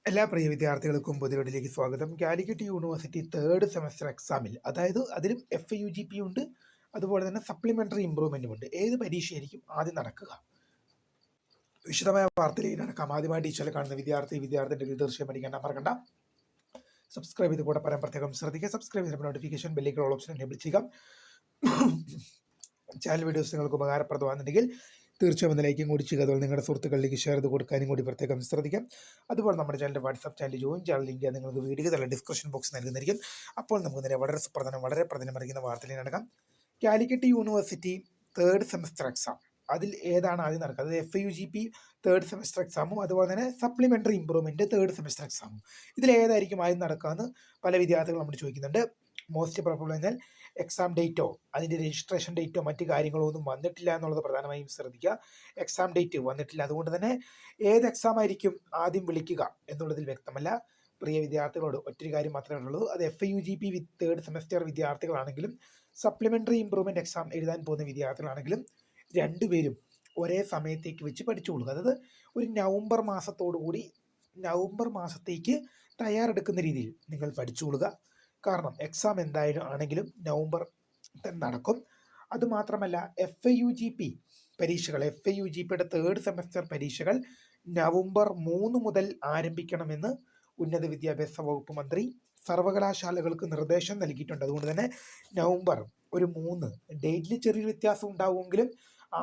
എല്ലാ പ്രിയ വിദ്യാർത്ഥികൾക്കും പുതിയവീഡിയോയിലേക്ക് സ്വാഗതം. കാലിക്കറ്റ് യൂണിവേഴ്സിറ്റി തേർഡ് സെമസ്റ്റർ എക്സാമിൽ, അതായത് അതിലും FUGP ഉണ്ട്, അതുപോലെ തന്നെ സപ്ലിമെൻ്ററി ഇമ്പ്രൂവ്മെൻറ്റും ഉണ്ട്. ഏത് പരീക്ഷയായിരിക്കും ആദ്യം നടക്കുക? വിശദമായ വാർത്തയിലേക്ക് നടക്കാം. ആദ്യമായി ടീച്ചറിൽ കാണുന്ന വിദ്യാർത്ഥിൻ്റെ തീർച്ചയായും പഠിക്കാൻ മറക്കണ്ട. സബ്സ്ക്രൈബ് ചെയ്ത് കൂടെ പറയാൻ പ്രത്യേകം ശ്രദ്ധിക്കുക. സബ്സ്ക്രൈബ് ചെയ്ത നോട്ടിഫിക്കേഷൻ ബെല്ലിക്കൽ ഓൾ ഓപ്ഷൻ എനേബിൾ ചെയ്യുക. ചാനൽ വീഡിയോസ് നിങ്ങൾക്ക് ഉപകാരപ്രദമാകുന്നുണ്ടെങ്കിൽ തീർച്ചയായും ഒന്ന് ലൈക്കും കൂടി ചെയ്യുക. അതുപോലെ നിങ്ങളുടെ സുഹൃത്തുക്കളിലേക്ക് ഷെയർ ചെയ്ത് കൊടുക്കാനും കൂടി പ്രത്യേകം ശ്രദ്ധിക്കാം. അതുപോലെ നമ്മുടെ ചാനലിൻ്റെ വാട്സ്ആപ്പ് ചാനൽ ജോയിൻ ചെയ്യാൻ ലിങ്ക് നിങ്ങൾക്ക് വീഡിയോ തന്നെ ഡിസ്ക്രിപ്ഷൻ ബോക്സ് നൽകുന്നതായിരിക്കും. അപ്പോൾ നമുക്ക് നേരെ വളരെ പ്രധാനമറിയുന്ന വാർത്തയിലേക്ക് നടക്കാം. Calicut university third semester exam, അതിൽ ഏതാണ് ആദ്യം നടക്കുക? അതായത് FUGP തേർഡ് സെമസ്റ്റർ എക്സാമും അതുപോലെ തന്നെ സപ്ലിമെൻ്ററി ഇമ്പ്രൂവ്മെൻറ്റ് തേർഡ് സെമസ്റ്റർ എക്സാമും, ഇതിലേതായിരിക്കും ആദ്യം നടക്കാമെന്ന് പല വിദ്യാർത്ഥികളും നമ്മൾ ചോദിക്കുന്നുണ്ട്. മോസ്റ്റ് പ്രോബബിൾ എന്നാൽ എക്സാം ഡേറ്റോ അതിൻ്റെ രജിസ്ട്രേഷൻ ഡേറ്റോ മറ്റു കാര്യങ്ങളോ ഒന്നും വന്നിട്ടില്ല എന്നുള്ളത് പ്രധാനമായും ശ്രദ്ധിക്കുക. എക്സാം ഡേറ്റ് വന്നിട്ടില്ല, അതുകൊണ്ട് തന്നെ ഏത് എക്സാം ആയിരിക്കും ആദ്യം വിളിക്കുക എന്നുള്ളതിൽ വ്യക്തമല്ല. പ്രിയ വിദ്യാർത്ഥികളോട് ഒറ്റൊരു കാര്യം മാത്രമേ ഉള്ളൂ, അത് FUGP തേർഡ് സെമസ്റ്റർ വിദ്യാർത്ഥികളാണെങ്കിലും സപ്ലിമെൻ്ററി ഇമ്പ്രൂവ്മെൻറ്റ് എക്സാം എഴുതാൻ പോകുന്ന വിദ്യാർത്ഥികളാണെങ്കിലും രണ്ടുപേരും ഒരേ സമയത്തേക്ക് വെച്ച് പഠിച്ചുകൊള്ളുക. അതായത് ഒരു നവംബർ മാസത്തേക്ക് തയ്യാറെടുക്കുന്ന രീതിയിൽ നിങ്ങൾ പഠിച്ചുകൊള്ളുക. കാരണം എക്സാം എന്തായാലും ആണെങ്കിലും നവംബർ നടക്കും. അതുമാത്രമല്ല FUGP FUGPയുടെ തേർഡ് സെമസ്റ്റർ പരീക്ഷകൾ നവംബർ 3 മുതൽ ആരംഭിക്കണമെന്ന് ഉന്നത വിദ്യാഭ്യാസ വകുപ്പ് മന്ത്രി സർവകലാശാലകൾക്ക് നിർദ്ദേശം നൽകിയിട്ടുണ്ട്. അതുകൊണ്ട് തന്നെ നവംബർ 3 ഡേറ്റിൽ ചെറിയൊരു വ്യത്യാസം ഉണ്ടാവുമെങ്കിലും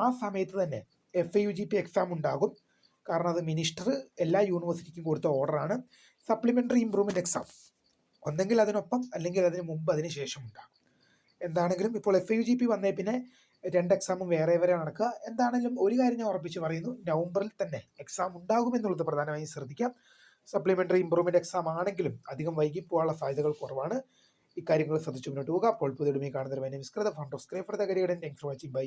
ആ സമയത്ത് തന്നെ FUGP എക്സാം ഉണ്ടാകും. കാരണം അത് മിനിസ്റ്റർ എല്ലാ യൂണിവേഴ്സിറ്റിക്കും കൊടുത്ത ഓർഡറാണ്. സപ്ലിമെൻ്ററി ഇമ്പ്രൂവ്മെൻറ്റ് എക്സാം ഒന്നെങ്കിൽ അതിനൊപ്പം അല്ലെങ്കിൽ അതിന് മുമ്പ് അതിന് ശേഷം ഉണ്ടാകും. എന്താണെങ്കിലും ഇപ്പോൾ FUGP വന്നേ പിന്നെ 2 എക്സാമും വേറെ നടക്കുക. എന്താണെങ്കിലും ഒരു കാര്യം ഞാൻ ഉറപ്പിച്ച് പറയുന്നു, നവംബറിൽ തന്നെ എക്സാം ഉണ്ടാകുമെന്നുള്ളത് പ്രധാനമായും ശ്രദ്ധിക്കാം. സപ്ലിമെൻ്ററി ഇമ്പ്രൂവ്മെൻറ്റ് എക്സാം ആണെങ്കിലും അധികം വൈകി പോകാനുള്ള സാധ്യതകൾ കുറവാണ്. ഇക്കാര്യങ്ങൾ ശ്രദ്ധിച്ചു മുന്നോട്ട് പോകുക. അപ്പോൾ പുതിയ കാണുന്നതിന് founder scribe for the career. Thanks for watching. By.